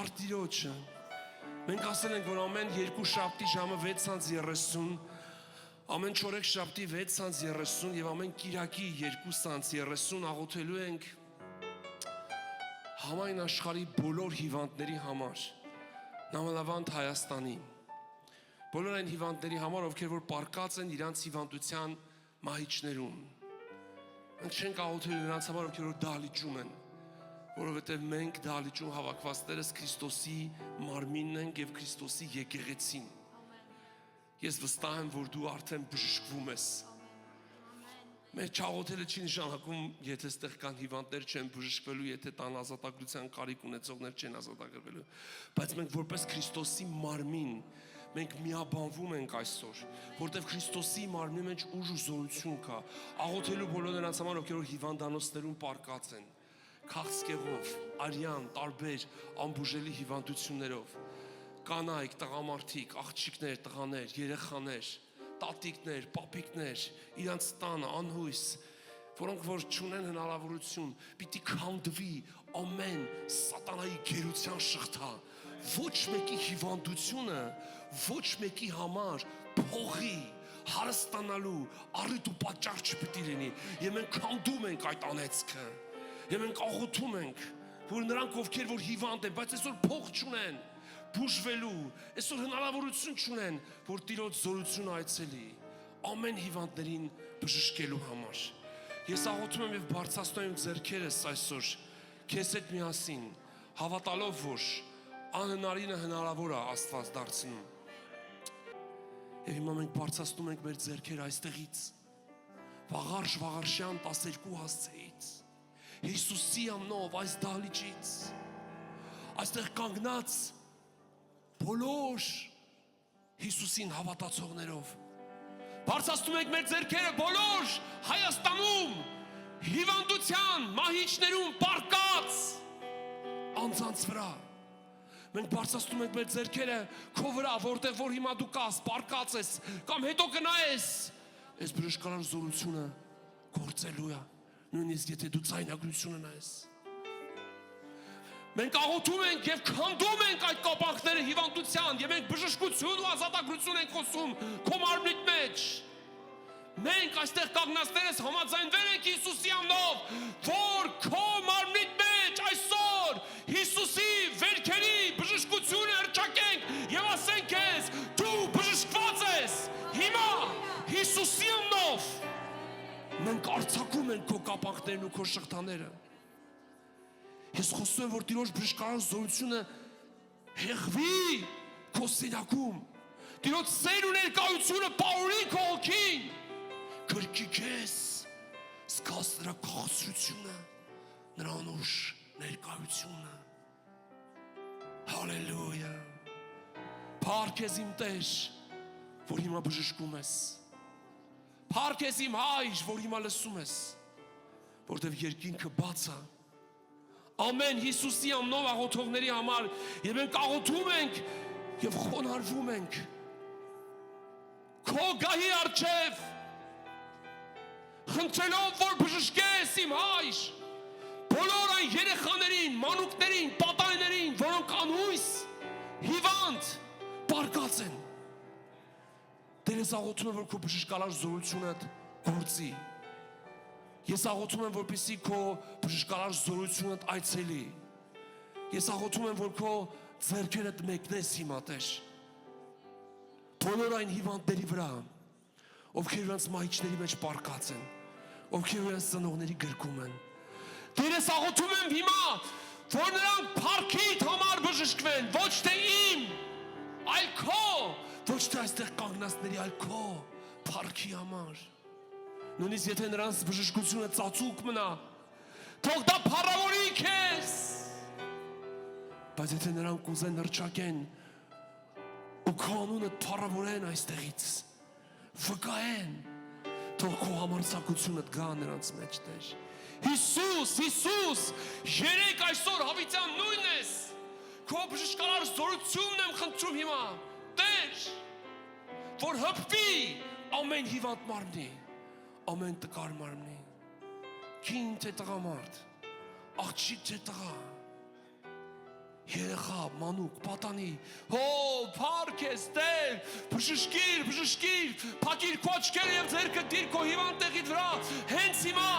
Փարտիրոջը։ Մենք ասել ենք, որ ամեն 2 շաբթի ժամը 6:30, ամեն 4 շաբթի 6:30 եւ ամեն կիրակի 2:30 աղոթելու ենք համայն աշխարհի բոլոր հիվանդների համար, նամանավանդ Հայաստանի։ Բոլոր այն հիվանդների համար, ովքեր որ պարկած են իրանց հիվանդության մահիճներում։ Մենք չենք աղոթել նրանց համար, ովքեր որ դահլիճում են, որովհետև մենք դահլիճում հավաքվածներս Քրիստոսի մարմինն ենք եւ Քրիստոսի եկեղեցին։ Ես վստահ եմ, որ դու արդեն բժշկվում ես։ Մեր չաղոթելը չի նշանակում, եթե ստեղ կան հիվանդներ չեն բժշկվելու, եթե տան ազատագրության կարիք ունեցողներ չեն ազատագրվելու, բայց մենք որպես Քրիստոսի մարմին մենք միաբանվում ենք այսօր, որտեղ Քրիստոսի մարմնի մեջ ուժ ու զորություն կա, աղոթելու բոլոր նրանց համար, ովքեր որ հիվանդանոցներում պարկած են, քաղցկեղով, արյան, տարբեր անբուժելի հիվանդություններով, կանայք, տղամարդիկ, աղջիկներ, տղաներ, երեխաներ, տատիկներ, պապիկներ, իրանց տանը անհույս, որոնք որ չունեն հնարավորություն, պիտի քանդվի ամեն սատանայի գերության շղթա, ոչ մեկի հիվանդությունը, ոչ մեկի համար փողի, հարստանալու, առիթ ու պատճառ չպիտի լինի, եւ մենք քանդում ենք այդ անեծքը, եւ մենք աղոթում ենք, որ նրանք ովքեր որ հիվանդ են, բայց այսօր փող չունեն, բուժվելու, այսօր հնարավորություն չունեն, որ Տիրոջ զորությունը այցելի ամեն հիվանդներին բժշկելու համար։ Ես աղոթում եմ եւ բարձրացնում եմ ձեռքերս այսօր քեզ հետ միասին, հավատալով, որ անհնարինը հնարավոր է Աստված դարձնում։ Եվ հիմա մենք բարձրացնում ենք մեր ձեռքերը այստեղից, վաղարշյան 12 հասցեից, Հիսուսի անունով այս դահլիճից, այստեղ կանգնած բոլոր Հիսուսին հավատացողներով բարձրացնում ենք մեր ձեռքերը բոլոր Հայաստանում հիվանդության մահիճներում պարկած անձանց վրա։ Մենք բարձրացնում ենք մեր ձեռքերը քո վրա, որտեղ որ հիմա դու կաս, պարկած ես կամ հետո կնայես, այս բժշկարար զորությունը գործելու է, նույնիսկ եթե դու ձայնագրություն ունես։ Մենք աղոթում ենք եւ քանդում ենք այդ կապանքները հիվանդության եւ մենք բժշկություն ու ազատագրություն ենք խոսում քո մարմնիդ մեջ։ Մենք այստեղ կանգնածներս համաձայնվել ենք Հիսուսի անունով, որ քո մարմնիդ մեջ այսօր Հիսուսի վերքերի բժշկությունը հռչակենք եւ ասենք քեզ դու բժշկված ես հիմա Հիսուսի անունով։ Մենք արձակում ենք քո կապանքներն ու քո շղթաները։ Ես խոսում եմ, որ Տիրոջ բժշկարար զորությունը հեղվի քո սենյակում։ Տիրոջ սեր ու ներկայությունը պարուրի քո հոգին։ Գրկի քեզ, զգաս նրա քաղցրությունը, նրա անուշ ներկայությունը։ Հալելույա։ Փառք ես իմ Տեր, որ հիմա բժշկում ես։ Փառք ես իմ Հայր, որ հիմա լսում ես, որտեղ երկինքը բաց է։ Ամեն Հիսուսի անունով աղոթողների համար եւ մենք աղոթում ենք եւ խոնարհվում ենք քո գահի առջև խնդրելով որ բժշկես իմ Հայր բոլոր այն երեխաներին, մանուկներին, պատանիներին, որոնք անհույս, հիվանդ, պարկած են։ Տեր ես աղոթում եմ որ քո բժշկարար զորությունը գործի։ Ես աղոթում եմ, որպեսզի քո բժշկարար զորությունդ այցելի։ Ես աղոթում եմ, որ քո ձեռքերդ մեկնես հիմա Տեր։ Բոլոր այն հիվանդների վրա, ովքեր իրենց մահիճների մեջ պարկած են, ովքեր իրենց ծնողների գրկում են։ Տեր ես աղոթում եմ հիմա, որ նրանք փառքիդ համար բժշկվեն, ոչ թե իմ, այլ քո, ոչ թե այստեղ կանգնածների, այլ քո փառքի համար։ Նույնիսկ եթե նրանց բժշկությունը ծածուկ մնա, թող դա փառավորի քեզ։ Բայց եթե նրանք ուզեն հռչակեն ու քո անունը փառավորեն այստեղից, վկայեն, թող քո համարձակությունը գա նրանց մեջ Տեր։ Հիսուս, Հիսուս, երեք այսօր հավիտյան նույնն ես, քո բժշկարար զորությունն եմ խնդրում հիմա, Տեր, որ հպվի ամեն հիվանդ մարմնի, ամեն տկար մարմնի, կին թե տղամարդ, աղջիկ թե տղա, երեխա, մանուկ, պատանի, հո, փառք ես Տեր, բժշկիր, փակիր քո աչքերը եւ ձեռքը դիր քո հիվանդ տեղիդ վրա, հենց հիմա